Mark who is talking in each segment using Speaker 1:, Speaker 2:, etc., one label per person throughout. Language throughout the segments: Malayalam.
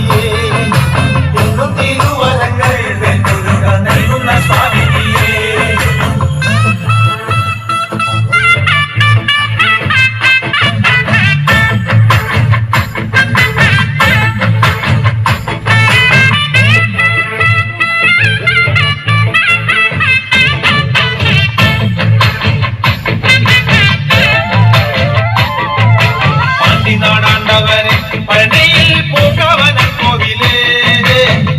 Speaker 1: സ്വാമിനിയേ എന്നും തിരുവരങ്ങൾ വെല്ലുക നൽകുന്ന സ്വാമിനിയേ. പഴനിയിൽ പൂങ്കാവനം കോവിലേ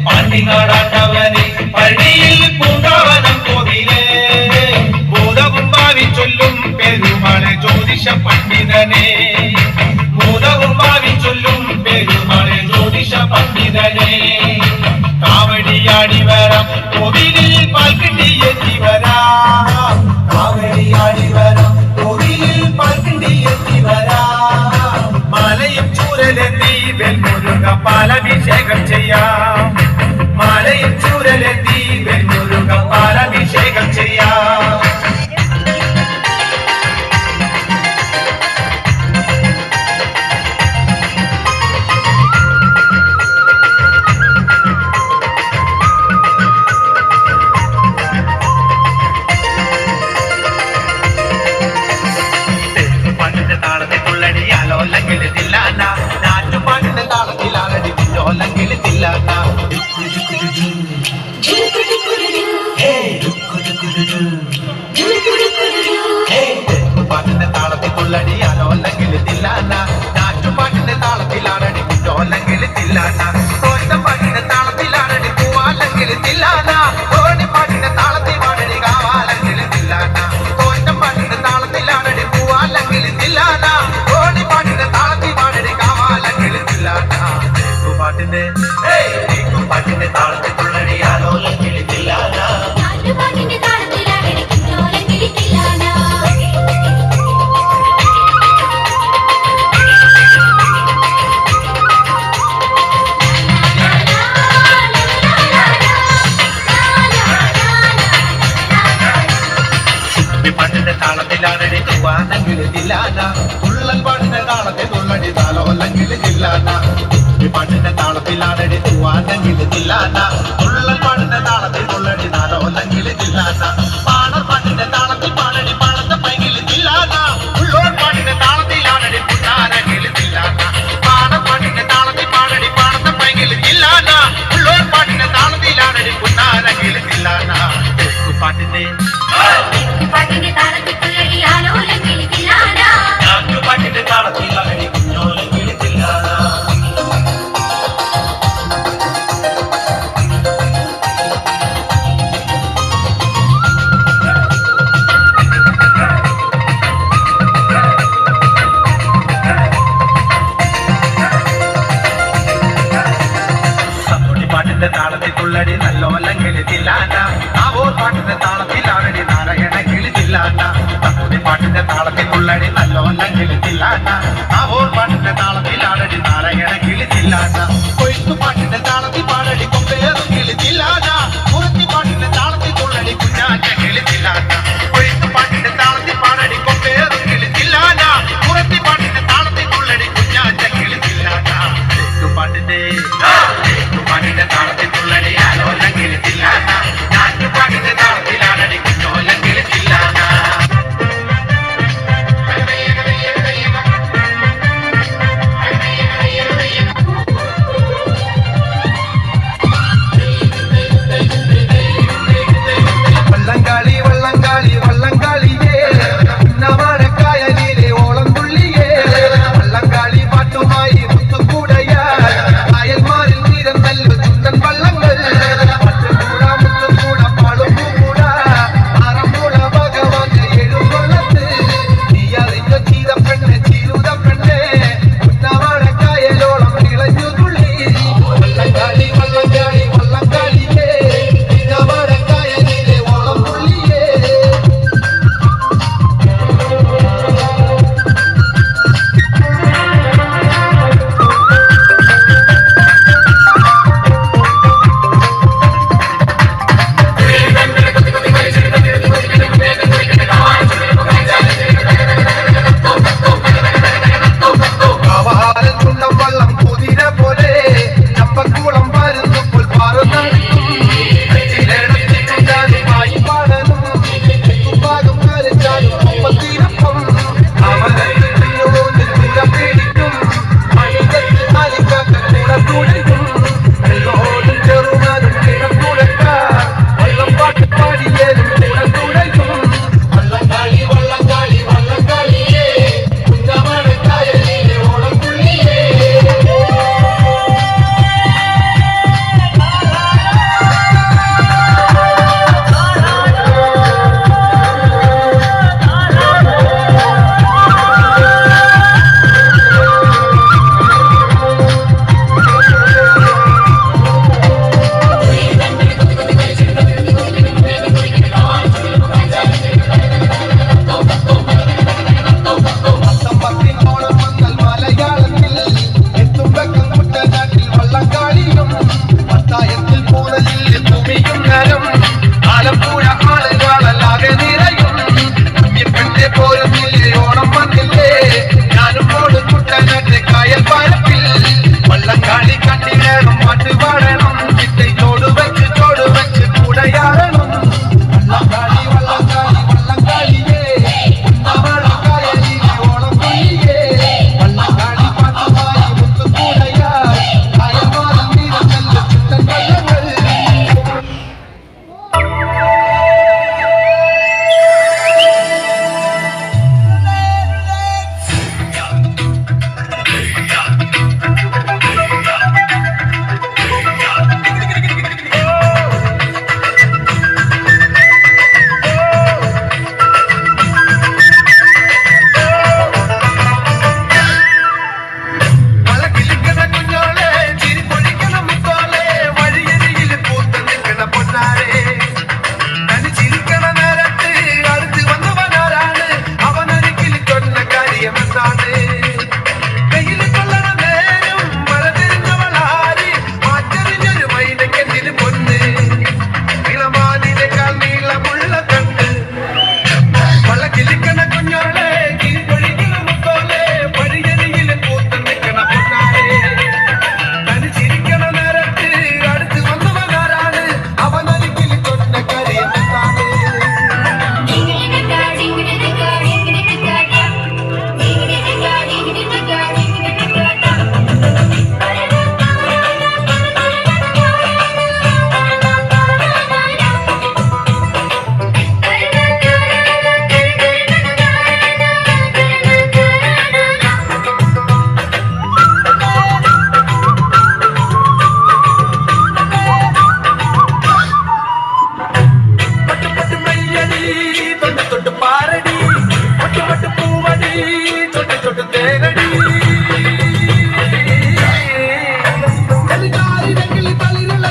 Speaker 1: പാണ്ടിനാടാണ്ടവനെ പഴനിയിൽ പൂങ്കാവനം കോവിലേ ഭൂതവും ഭാവി ചൊല്ലും പെരുമാളെ ജ്യോതിഷ പണ്ഡിതനെ ഭൂതവും ഭാവി ചൊല്ലും പെരുമാളെ ജ്യോതിഷ പണ്ഡിതനെ കാവടിയാടി വരാം കോവിലിൽ പാൽക്കിണ്ടി എത്തി വരാം കാവടിയാടി വരാം കോവിലിൽ പാൽക്കിണ്ടി എത്തി വരാം മാലയും ചൂരലെത്തി വെൽമുരുക പാലഭിഷേകം ചെയ്യാം മാലയും ചൂരലെത്തി വെൽമുരുക പാലഭിഷേകം ചെയ്യാം. പാട്ടിന്റെ താളത്തിൽ കൊള്ളടിയാലോ അല്ലെങ്കിൽ തില്ലാന നാറ്റുപാട്ടിന്റെ താളത്തിലാണടി കുറ്റോല്ലെങ്കിൽ തില്ലാന തോറ്റപ്പാട്ടിന്റെ താളത്തിലാണടി പൂവാല്ലെങ്കിൽ തില്ലാന തോണിപ്പാട്ടിന്റെ താളത്തിൽ പാടടി കാവാല്ലെങ്കിൽ തില്ലാന തോറ്റപ്പാട്ടിന്റെ താളത്തിലാണടി പൂവാല്ലെങ്കിൽ തില്ലാന തോണിപ്പാട്ടിന്റെ താളത്തിൽ പാടടി കാവാല്ലെങ്കിൽ തില്ലാന പാട്ടിന്റെ പാട്ടിന്റെ താളത്തിൽ കൊള്ളടിയാലോ അല്ലെങ്കിൽ തില്ലാന താളത്തിലാണടി തൂവാനെങ്കിൽ തില്ലാന തുള്ളൽ പാട്ടിന്റെ താളത്തിൽ തുള്ളടി താലോ അല്ലെങ്കിൽ തില്ലാന പാട്ടിന്റെ താളത്തിലാണടി തൂവാനെങ്കിൽ തില്ലാന തുള്ളൽ പാട്ടിന്റെ താളത്തിൽ തുള്ളടി താലോ അല്ലെങ്കിൽ തില്ലാന പാണർ പാട്ടിന്റെ താളത്തിൽ പാടടി പാടത്തെ പൈകിൽ തില്ലാന ഉള്ളോർ പാട്ടിന്റെ താളത്തിലാണടി പുന്നാനെങ്കിൽ തില്ലാന പാണർ പാട്ടിന്റെ താളത്തിൽ പാടടി പാടത്തെ പൈകിൽ തില്ലാന ഉള്ളോർ പാട്ടിന്റെ താളത്തിലാണടി പുന്നാനെങ്കിൽ തില്ലാന പാട്ടിന്റെ പാട്ടിന്റെ താളത്തിൽ പാട്ടിന്റെ താളത്തിലാണടി കുഞ്ഞോലെങ്കിൽ തില്ലാന. പാട്ടിന്റെ താളത്തിൽ തുള്ളടി നല്ലോല്ലെങ്കിൽ തില്ലാന ആവോർ പാട്ടിന്റെ താളത്തിലാണടി നാരായണങ്കിൽ തില്ലാന പാട്ടിന്റെ താളത്തിൽ തുള്ളടി നല്ലോല്ലെങ്കിൽ തില്ലാന ആവോർ പാട്ടിന്റെ താളത്തിലാണടി നാരായണങ്കിൽ തില്ലാന കൊയ്ത്തു പാട്ടിന്റെ താളത്തിൽ പാടടി കൊമ്പേറുകിൽ തില്ലാന മുറത്തി പാട്ടിന്റെ താളത്തിൽ തുള്ളടി കുഞ്ഞാറ്റകിൽ തില്ലാന കൊയ്ത്തു പാട്ടിന്റെ താളത്തിൽ പാടടി കൊമ്പേറുകിൽ തില്ലാന മുറത്തി പാട്ടിന്റെ താളത്തിൽ തുള്ളടി കുഞ്ഞാറ്റകിൽ തില്ലാന പാട്ടിന്റെ പാട്ടിന്റെ താളത്തിൽ തുള്ളടി ആലോല്ലെങ്കിൽ തില്ലാന നാട്ടുപാട്ടിന്റെ താളത്തിലാണടി കുഞ്ഞോല്ലെങ്കിൽ തില്ലാന.
Speaker 2: വള്ളംകാളി പാട്ടുമായി മുത്തുകൂടയാൽ അയൽമാരിൽ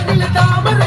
Speaker 2: കിളി താമര